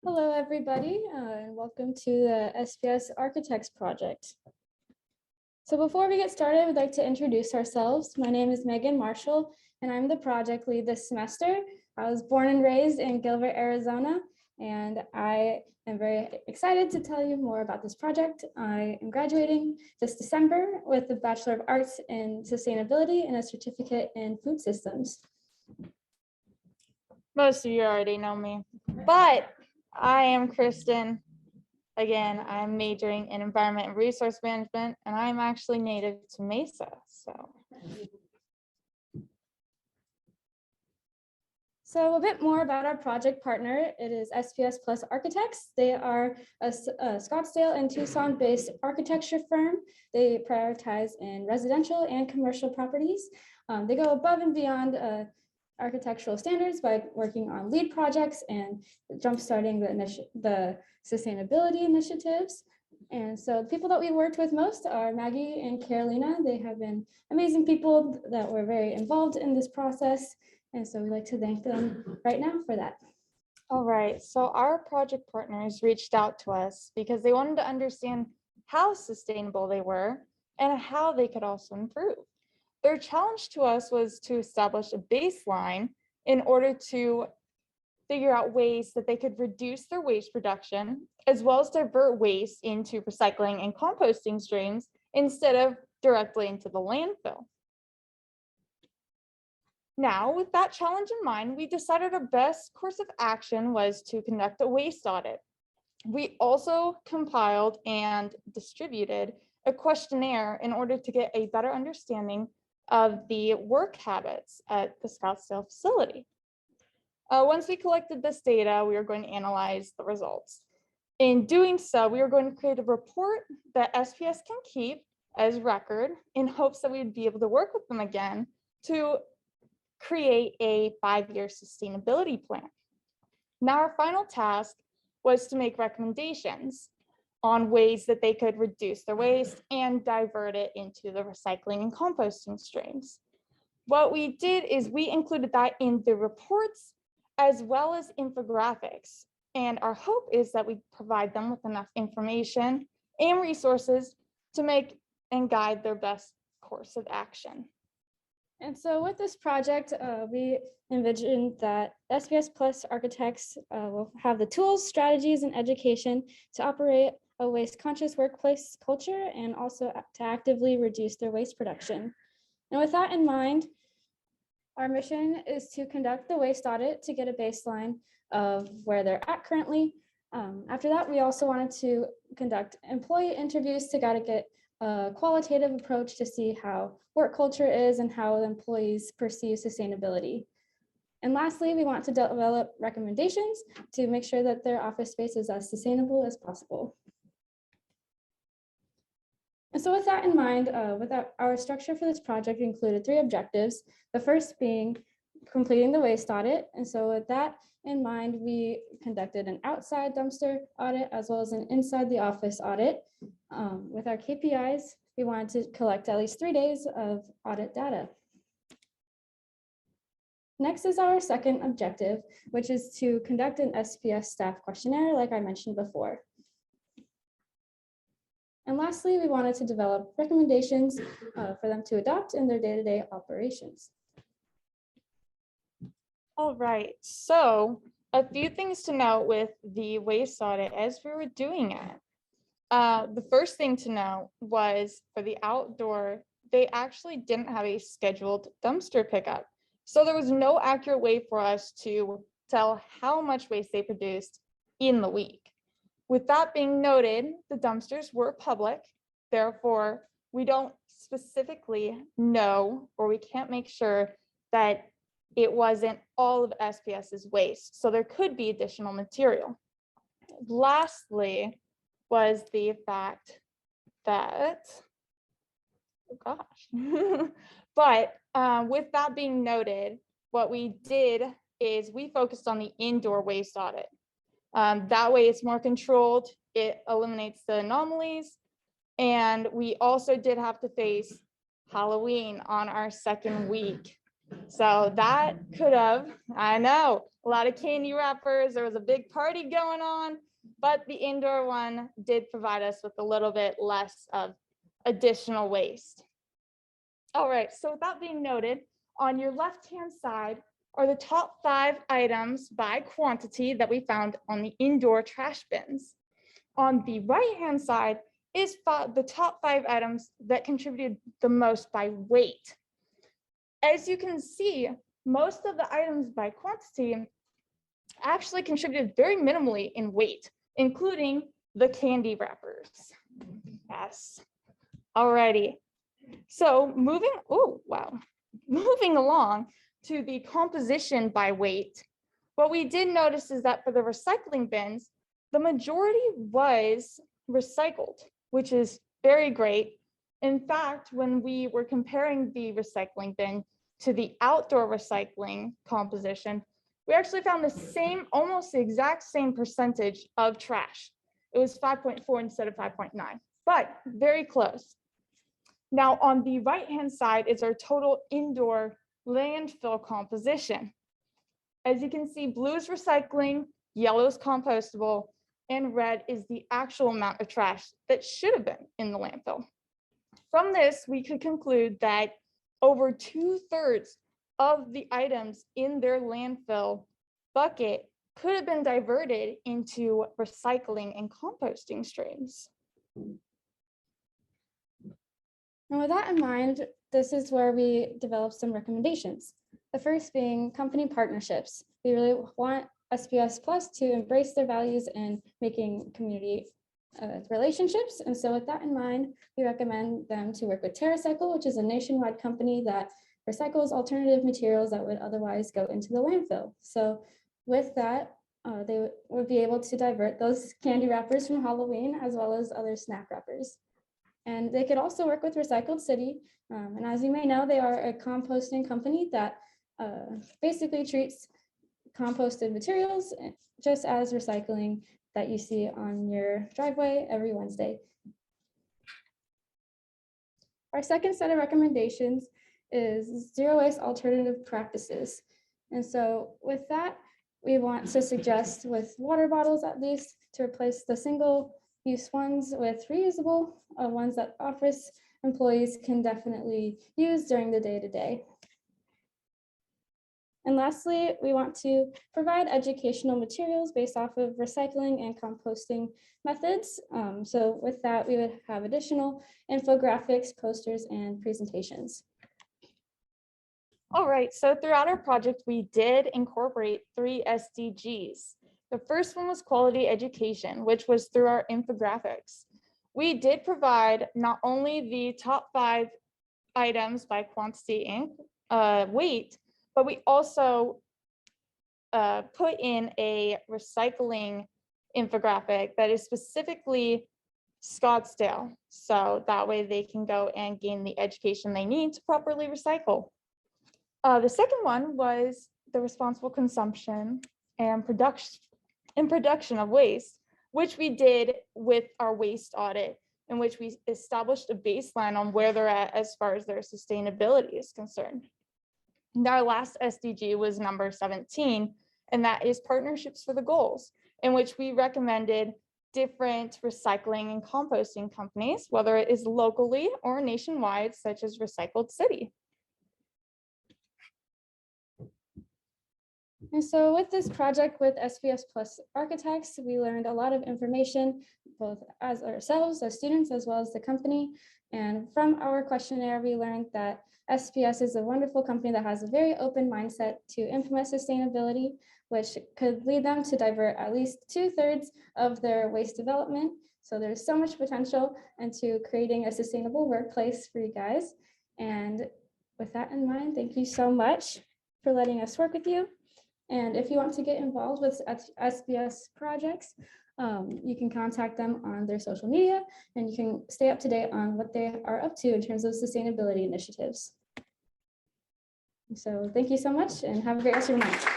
Hello, everybody, and welcome to the SPS Architects project. So before we get started, we'd like to introduce ourselves. My name is Megan Marshall, and I'm the project lead this semester. I was born and raised in Gilbert, Arizona, and I am very excited to tell you more about this project. I am graduating this December with a Bachelor of Arts in Sustainability and a certificate in Food Systems. Most of you already know me, but I am Kristen. Again, I'm majoring in environment and resource management, and I'm actually native to Mesa. So a bit more about our project partner. It is SPS Architects. They are a Scottsdale and Tucson-based architecture firm. They prioritize in residential and commercial properties. They go above and beyond architectural standards by working on lead projects and jumpstarting the sustainability initiatives. And so the people that we worked with most are Maggie and Carolina. They have been amazing people that were very involved in this process. And so we'd like to thank them right now for that. All right, so our project partners reached out to us because they wanted to understand how sustainable they were and how they could also improve. Their challenge to us was to establish a baseline in order to figure out ways that they could reduce their waste production, as well as divert waste into recycling and composting streams instead of directly into the landfill. Now, with that challenge in mind, we decided our best course of action was to conduct a waste audit. We also compiled and distributed a questionnaire in order to get a better understanding of the work habits at the Scottsdale facility. Once we collected this data, we were going to analyze the results. In doing so, we were going to create a report that SPS can keep as record in hopes that we would be able to work with them again to create a 5-year sustainability plan. Now, our final task was to make recommendations on ways that they could reduce their waste and divert it into the recycling and composting streams. What we did is we included that in the reports as well as infographics. And our hope is that we provide them with enough information and resources to make and guide their best course of action. And so with this project, we envisioned that SPS Architects will have the tools, strategies, and education to operate a waste-conscious workplace culture and also to actively reduce their waste production. And with that in mind, our mission is to conduct the waste audit to get a baseline of where they're at currently. After that, we also wanted to conduct employee interviews to get a qualitative approach to see how work culture is and how the employees perceive sustainability. And lastly, we want to develop recommendations to make sure that their office space is as sustainable as possible. And so with that in mind, our structure for this project included 3 objectives. The first being completing the waste audit. And so with that in mind, we conducted an outside dumpster audit as well as an inside the office audit. With our KPIs, we wanted to collect at least 3 days of audit data. Next is our second objective, which is to conduct an SPS staff questionnaire, like I mentioned before. And lastly, we wanted to develop recommendations for them to adopt in their day-to-day operations. All right, so a few things to note with the waste audit as we were doing it. The first thing to know was for the outdoor, they actually didn't have a scheduled dumpster pickup. So there was no accurate way for us to tell how much waste they produced in the week. With that being noted, the dumpsters were public. Therefore, we don't specifically know, or we can't make sure that it wasn't all of SPS's waste. So there could be additional material. Lastly, was the fact that, oh gosh, but with that being noted, what we did is we focused on the indoor waste audit. That way it's more controlled, it eliminates the anomalies, and we also did have to face Halloween on our second week. So that could have, I know, a lot of candy wrappers. There was a big party going on, but the indoor one did provide us with a little bit less of additional waste. All right, so with that being noted, on your left-hand side are the top 5 items by quantity that we found on the indoor trash bins. On the right-hand side is the top 5 items that contributed the most by weight. As you can see, most of the items by quantity actually contributed very minimally in weight, including the candy wrappers. Yes. Alrighty. So moving along to the composition by weight, what we did notice is that for the recycling bins, the majority was recycled, which is very great. In fact, when we were comparing the recycling bin to the outdoor recycling composition, we actually found the same, almost the exact same percentage of trash. It was 5.4 instead of 5.9, but very close. Now on the right-hand side is our total indoor landfill composition. As you can see, blue is recycling, yellow is compostable, and red is the actual amount of trash that should have been in the landfill. From this, we could conclude that over 2/3 of the items in their landfill bucket could have been diverted into recycling and composting streams. And with that in mind, this is where we develop some recommendations. The first being company partnerships. We really want SPS Plus to embrace their values in making community relationships. And so with that in mind, we recommend them to work with TerraCycle, which is a nationwide company that recycles alternative materials that would otherwise go into the landfill. So with that, they would be able to divert those candy wrappers from Halloween as well as other snack wrappers. And they could also work with Recycled City. And as you may know, they are a composting company that basically treats composted materials just as recycling that you see on your driveway every Wednesday. Our second set of recommendations is zero waste alternative practices. And so with that, we want to suggest with water bottles at least to replace the single-use ones with reusable ones that office employees can definitely use during the day-to-day. And lastly, we want to provide educational materials based off of recycling and composting methods. So with that, we would have additional infographics, posters, and presentations. All right, so throughout our project, we did incorporate 3 SDGs. The first one was quality education, which was through our infographics. We did provide not only the top 5 items by quantity and weight, but we also put in a recycling infographic that is specifically Scottsdale. So that way they can go and gain the education they need to properly recycle. The second one was the responsible consumption and production of waste, which we did with our waste audit, in which we established a baseline on where they're at as far as their sustainability is concerned. And our last SDG was number 17, and that is partnerships for the goals, in which we recommended different recycling and composting companies, whether it is locally or nationwide, such as Recycled City. And so with this project with SPS Plus Architects, we learned a lot of information, both as ourselves, as students, as well as the company. And from our questionnaire, we learned that SPS is a wonderful company that has a very open mindset to implement sustainability, which could lead them to divert at least 2/3 of their waste development. So there's so much potential into creating a sustainable workplace for you guys. And with that in mind, thank you so much for letting us work with you. And if you want to get involved with SPS projects, you can contact them on their social media, and you can stay up to date on what they are up to in terms of sustainability initiatives. So thank you so much and have a great rest of your night.